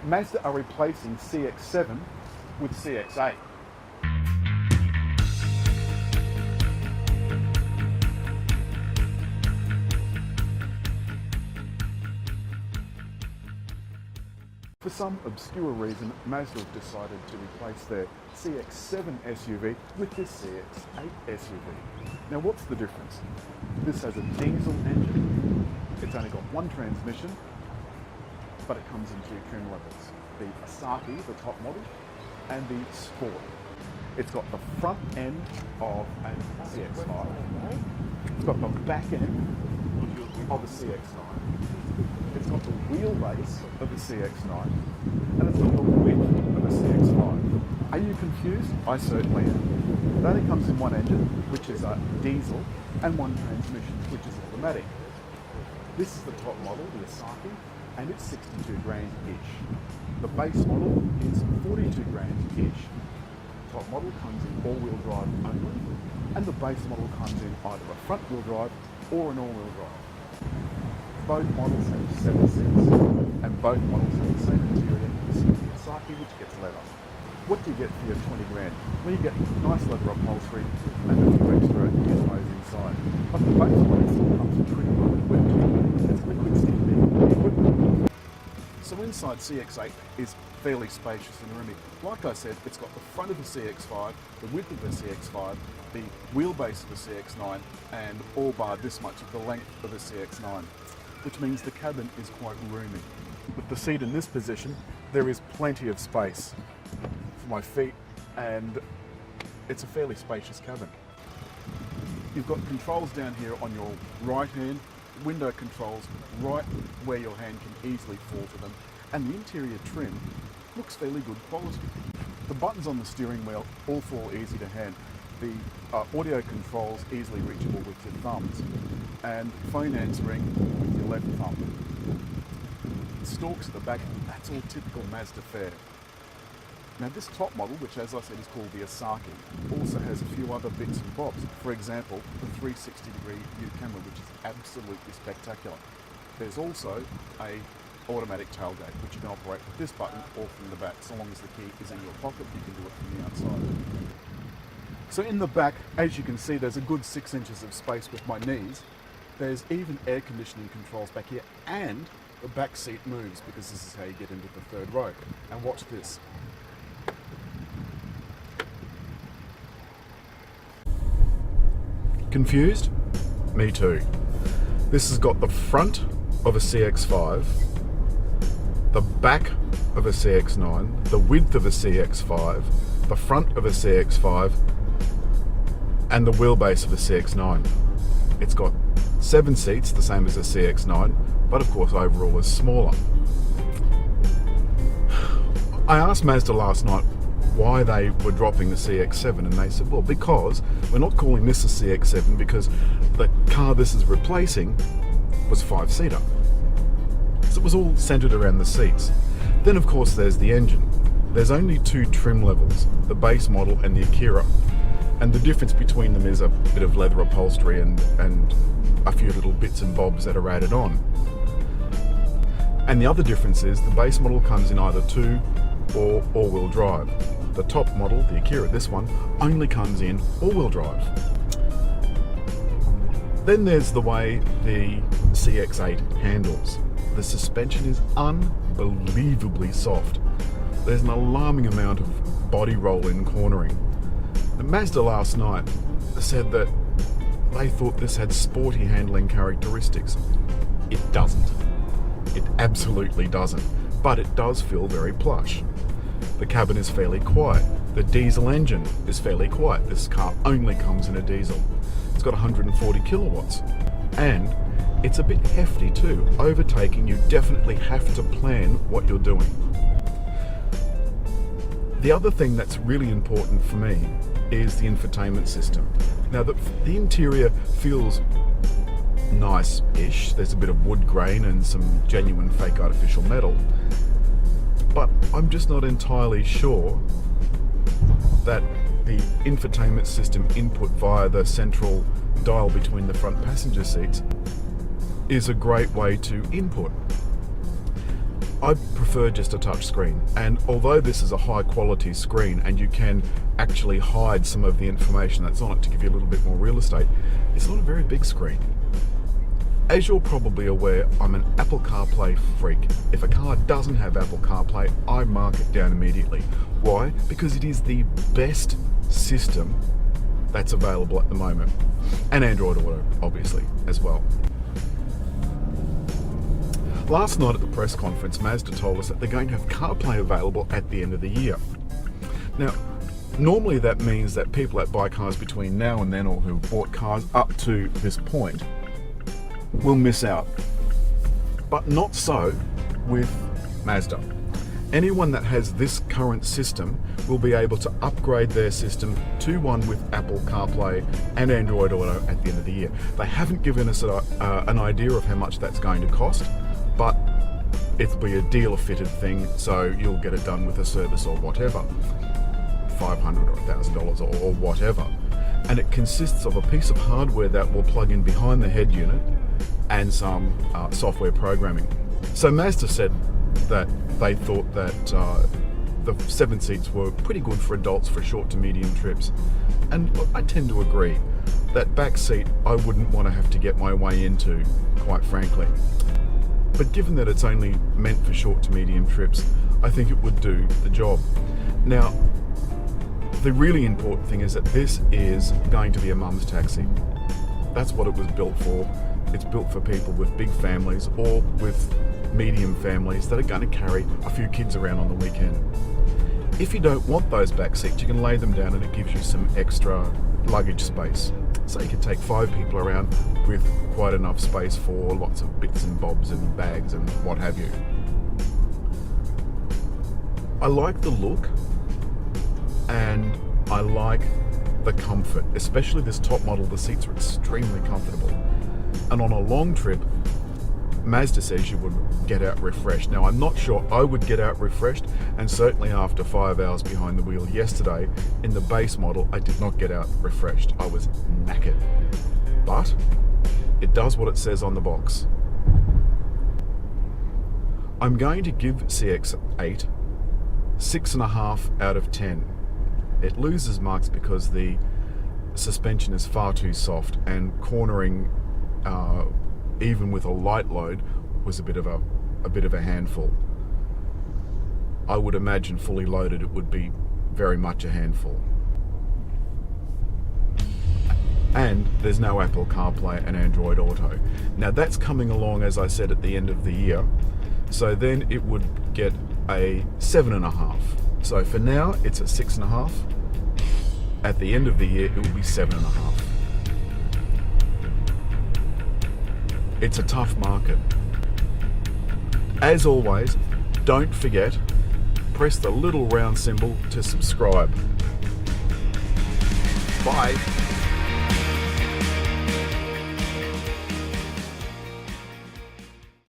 Mazda are replacing CX-7 with CX-8. For some obscure reason, Mazda have decided to replace their CX-7 SUV with this CX-8 SUV. Now what's the difference? This has a diesel engine. It's only got one transmission, but it comes in two trim levels. The Asaki, the top model, and the Sport. It's got the front end of a CX-5. It's got the back end of a CX-9. It's got the wheelbase of a CX-9, and it's got the width of a CX-5. Are you confused? I certainly am. It only comes in one engine, which is a diesel, and one transmission, which is automatic. This is the top model, the Asaki, and it's 62 grand each. The base model is 42 grand each. Top model comes in all-wheel drive only, and the base model comes in either a front-wheel drive or an all-wheel drive. Both models have 7 seats, and both models have the same interior as the Asaki, which gets leather. What do you get for your 20 grand? Well, you get nice leather upholstery and a few extra gizmos inside. But the base model still comes pretty well equipped. It's liquid sticky equipment. So inside CX-8 is fairly spacious and roomy. Like I said, it's got the front of a CX-5, the width of a CX-5, the wheelbase of a CX-9, and all bar this much of the length of a CX-9, which means the cabin is quite roomy. With the seat in this position, there is plenty of space for my feet, and it's a fairly spacious cabin. You've got controls down here on your right hand, window controls right where your hand can easily fall to them, and the interior trim looks fairly good quality. The buttons on the steering wheel all fall easy to hand. The audio controls easily reachable with your thumbs, and phone answering with your left thumb. The stalks at the back, that's all typical Mazda fare. Now this top model, which as I said is called the Asaki, also has a few other bits and bobs. For example, the 360-degree view camera, which is absolutely spectacular. There's also a automatic tailgate, which you can operate with this button or from the back. So long as the key is in your pocket, you can do it from the outside. So in the back, as you can see, there's a good 6 inches of space with my knees. There's even air conditioning controls back here, and the back seat moves because this is how you get into the third row. And watch this. Confused? Me too. This has got the front of a CX-5, the back of a CX-9, the width of a CX-5, the front of a CX-5, and the wheelbase of a CX-9. It's got 7 seats, the same as a CX-9, but of course overall is smaller. I asked Mazda last night why they were dropping the CX-7, and they said, well, because we're not calling this a CX-7 because the car this is replacing was 5-seater. So it was all centered around the seats. Then of course there's the engine. There's only 2 trim levels, the base model and the Akira. And the difference between them is a bit of leather upholstery and a few little bits and bobs that are added on. And the other difference is the base model comes in either 2 or all-wheel drive. The top model, the Akira, this one, only comes in all-wheel drive. Then there's the way the CX-8 handles. The suspension is unbelievably soft. There's an alarming amount of body roll in cornering. The Mazda last night said that they thought this had sporty handling characteristics. It doesn't. It absolutely doesn't. But it does feel very plush. The cabin is fairly quiet. The diesel engine is fairly quiet. This car only comes in a diesel. It's got 140 kilowatts. And it's a bit hefty too. Overtaking, you definitely have to plan what you're doing. The other thing that's really important for me is the infotainment system. Now the interior feels nice-ish. There's a bit of wood grain and some genuine fake artificial metal. But I'm just not entirely sure that the infotainment system input via the central dial between the front passenger seats is a great way to input. I prefer just a touch screen, and although this is a high quality screen and you can actually hide some of the information that's on it to give you a little bit more real estate, it's not a very big screen. As you're probably aware, I'm an Apple CarPlay freak. If a car doesn't have Apple CarPlay, I mark it down immediately. Why? Because it is the best system that's available at the moment. And Android Auto, obviously, as well. Last night at the press conference, Mazda told us that they're going to have CarPlay available at the end of the year. Now, normally that means that people that buy cars between now and then, or who bought cars up to this point, will miss out. But not so with Mazda. Anyone that has this current system will be able to upgrade their system to one with Apple CarPlay and Android Auto at the end of the year. They haven't given us an idea of how much that's going to cost, but it'll be a dealer fitted thing, so you'll get it done with a service or whatever, $500 or $1,000 or whatever. And it consists of a piece of hardware that will plug in behind the head unit and some software programming. So Mazda said that they thought that the 7 seats were pretty good for adults for short to medium trips. And look, I tend to agree. That back seat I wouldn't want to have to get my way into, quite frankly. But given that it's only meant for short to medium trips, I think it would do the job. Now, the really important thing is that this is going to be a mum's taxi. That's what it was built for. It's built for people with big families or with medium families that are going to carry a few kids around on the weekend. If you don't want those back seats, you can lay them down and it gives you some extra luggage space. So you can take 5 people around with quite enough space for lots of bits and bobs and bags and what have you. I like the look and I like the comfort, especially this top model. The seats are extremely comfortable. And on a long trip, Mazda says you would get out refreshed. Now, I'm not sure I would get out refreshed, and certainly after 5 hours behind the wheel yesterday in the base model, I did not get out refreshed. I was knackered. But it does what it says on the box. I'm going to give CX-8 6.5 out of 10. It loses marks because the suspension is far too soft, and cornering even with a light load was a bit of a handful. I would imagine fully loaded it would be very much a handful. And there's no Apple CarPlay and Android Auto. Now that's coming along, as I said, at the end of the year. So then it would get a 7.5. So for now it's a 6.5. At the end of the year it will be 7.5. It's a tough market. As always, don't forget, press the little round symbol to subscribe. Bye.